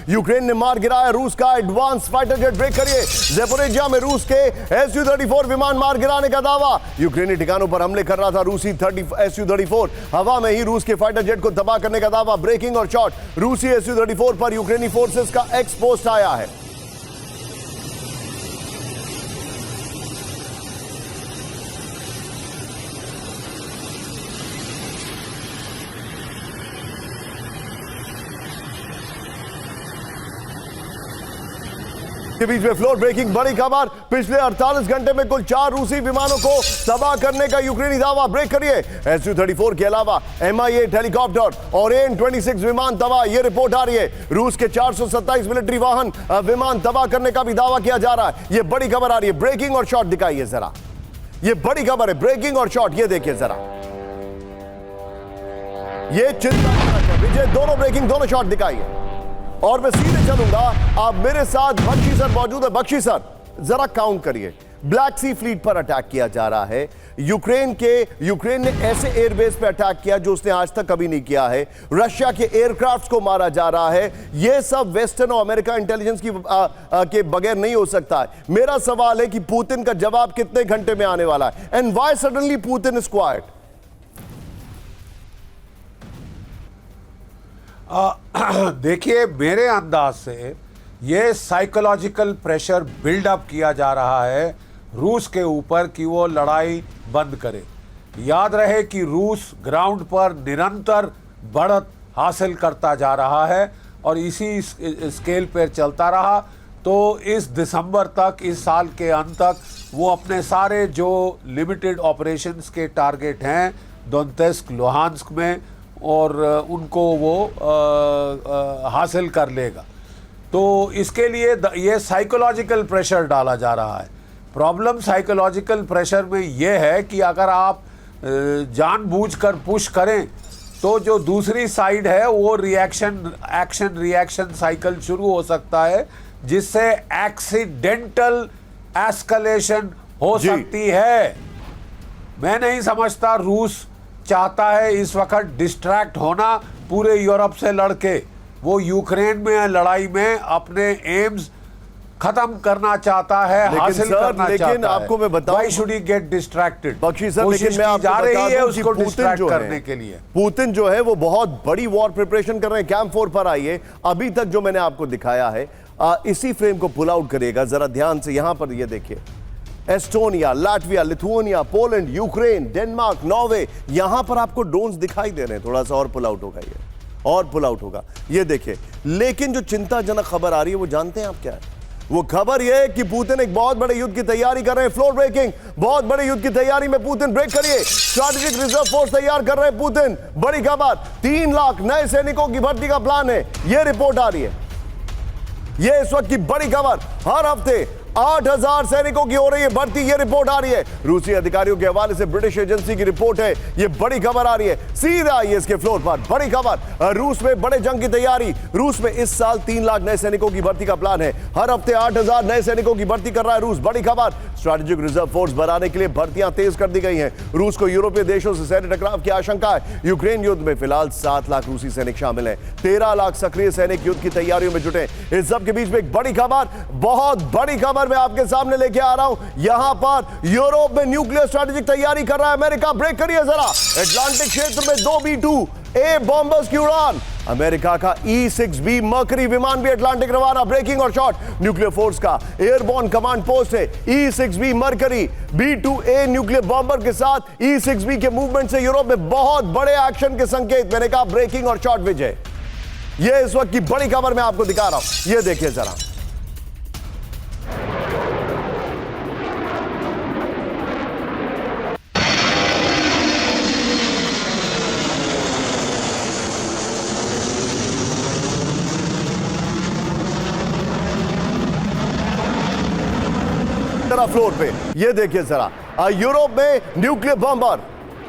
Ukraine ने मार गिराया रूस का एडवांस फाइटर जेट। ब्रेक करिए। ज़ेपोरिजिया में रूस के Su-34 विमान मार गिराने का दावा। यूक्रेनी ठिकानों पर हमले कर रहा था रूसी Su-34, हवा में ही रूस के फाइटर जेट को तबाह करने का दावा। ब्रेकिंग और शॉट, रूसी Su-34 पर यूक्रेनी फोर्सेस का एक्स पोस्ट आया है। के बीच में फ्लोर ब्रेकिंग बड़ी खबर। पिछले 48 घंटे में कुल 4 रूसी विमानों को तबाह करने का यूक्रेनी दावा। ब्रेक करिए। Su-34 के अलावा Mi-8 हेलीकॉप्टर और AN-26 विमान तबाह, यह रिपोर्ट आ रही है। रूस के 427 मिलिट्री वाहन विमान तबाह करने का भी दावा किया जा रहा है। यह बड़ी खबर आ रही है। ब्रेकिंग और शॉट दिखाइए जरा, यह बड़ी खबर है। ब्रेकिंग और शॉट ये देखिए जरा, यह चिंताजनक है। विजय, दोनों ब्रेकिंग दोनों शॉट दिखाइए और मैं सीधे चलूंगा। आप मेरे साथ बख्शी सर मौजूद है। बख्शी सर, जरा काउंट करिए। ब्लैक सी फ्लीट पर अटैक किया जा रहा है। यूक्रेन ने ऐसे एयरबेस पर अटैक किया जो उसने आज तक कभी नहीं किया है। रशिया के एयरक्राफ्ट्स को मारा जा रहा है। यह सब वेस्टर्न और अमेरिका इंटेलिजेंस के बगैर नहीं हो सकता है। मेरा सवाल है कि पुतिन का जवाब कितने घंटे में आने वाला है? And why suddenly Putin is quite? देखिए, मेरे अंदाज से ये साइकोलॉजिकल प्रेशर बिल्डअप किया जा रहा है रूस के ऊपर कि वो लड़ाई बंद करे। याद रहे कि रूस ग्राउंड पर निरंतर बढ़त हासिल करता जा रहा है और इसी स्केल पर चलता रहा तो इस दिसंबर तक, इस साल के अंत तक वो अपने सारे जो लिमिटेड ऑपरेशंस के टारगेट हैं दोनेत्स्क, लुहांस्क में, और उनको वो हासिल कर लेगा। तो इसके लिए ये साइकोलॉजिकल प्रेशर डाला जा रहा है। प्रॉब्लम साइकोलॉजिकल प्रेशर में ये है कि अगर आप जानबूझकर पुश करें तो जो दूसरी साइड है वो एक्शन रिएक्शन साइकिल शुरू हो सकता है, जिससे एक्सीडेंटल एस्केलेशन हो सकती है। मैं नहीं समझता रूस चाहता है इस वक्त डिस्ट्रैक्ट होना पूरे यूरोप से लड़के। वो यूक्रेन में लड़ाई में अपने एम्स खत्म करना चाहता है, हासिल करना चाहता है। लेकिन आपको मैं बताऊं, why should he get distracted? Bakshi sir, लेकिन मैं आपको जा रही है बता उसको डिस्ट्रैक्ट करने के लिए। पुतिन जो है वो बहुत बड़ी वॉर प्रिपरेशन कर रहे हैं। कैंप 4 पर आइए। अभी तक जो मैंने आपको दिखाया है इसी फ्रेम को पुल आउट करिएगा जरा ध्यान से। यहां पर ये देखिए, Estonia, Latvia, Lithuania, Poland, Ukraine, Denmark, Norway, यहां पर आपको ड्रोन्स दिखाई दे रहे हैं। थोड़ा सा और पुल आउट होगा, ये और पुल आउट होगा, ये देखिए। लेकिन जो चिंताजनक खबर आ रही है वो जानते हैं आप क्या है? वो खबर ये है कि पुतिन एक बहुत बड़े युद्ध की तैयारी कर रहे हैं। फ्लोर ब्रेकिंग, बहुत बड़े युद्ध की तैयारी में पुतिन। ब्रेक करिए। स्ट्रैटेजिक रिजर्व फोर्स तैयार कर रहे हैं पुतिन। बड़ी खबर, 3 लाख नए सैनिकों की भर्ती का प्लान है, यह रिपोर्ट आ रही है। यह इस वक्त की बड़ी खबर। हर हफ्ते 8000 सैनिकों की हो रही है भर्ती, यह रिपोर्ट आ रही है। रूसी अधिकारियों के हवाले से ब्रिटिश एजेंसी की रिपोर्ट है, यह बड़ी खबर आ रही है। सीधा आइए इसके फ्लोर पर। बड़ी खबर, रूस में बड़े जंग की तैयारी। रूस में इस साल 3 लाख नए सैनिकों की भर्ती का प्लान है। हर हफ्ते 8000 नए सैनिकों की भर्ती कर रहा है रूस। बड़ी खबर, स्ट्रैटेजिक रिजर्व फोर्स बढ़ाने के लिए भर्तियां तेज कर दी गई हैं। रूस को यूरोपीय देशों से सैन्य टकराव की आशंका है। यूक्रेन युद्ध में फिलहाल 7 लाख रूसी सैनिक शामिल हैं। 13 लाख सक्रिय सैनिक युद्ध की तैयारियों में जुटे। इस सब के बीच में एक बड़ी खबर, बहुत बड़ी खबर मैं आपके सामने लेके आ रहा हूं। यहां पर यूरोप में न्यूक्लियर स्ट्रैटेजिक तैयारी कर रहा है अमेरिका। ब्रेक करिए जरा। अटलांटिक क्षेत्र में 2 B-2A बॉम्बर्स की उड़ान। अमेरिका का E-6B मर्करी विमान भी अटलांटिक रवाना। ब्रेकिंग और शॉट, न्यूक्लियर फोर्स का एयरबोर्न कमांड पोस्ट है E-6B mercury. B-2A nuclear bomber के साथ E-6B के मूवमेंट से यूरोप में बहुत बड़े एक्शन के संकेत। मैंने कहा ब्रेकिंग और शॉट विजय, यह इस वक्त की बड़ी खबर मैं आपको दिखा रहा हूं। यह देखिए जरा। फ्लोर पे ये देखिए जरा, यूरोप में न्यूक्लियर बॉम्बर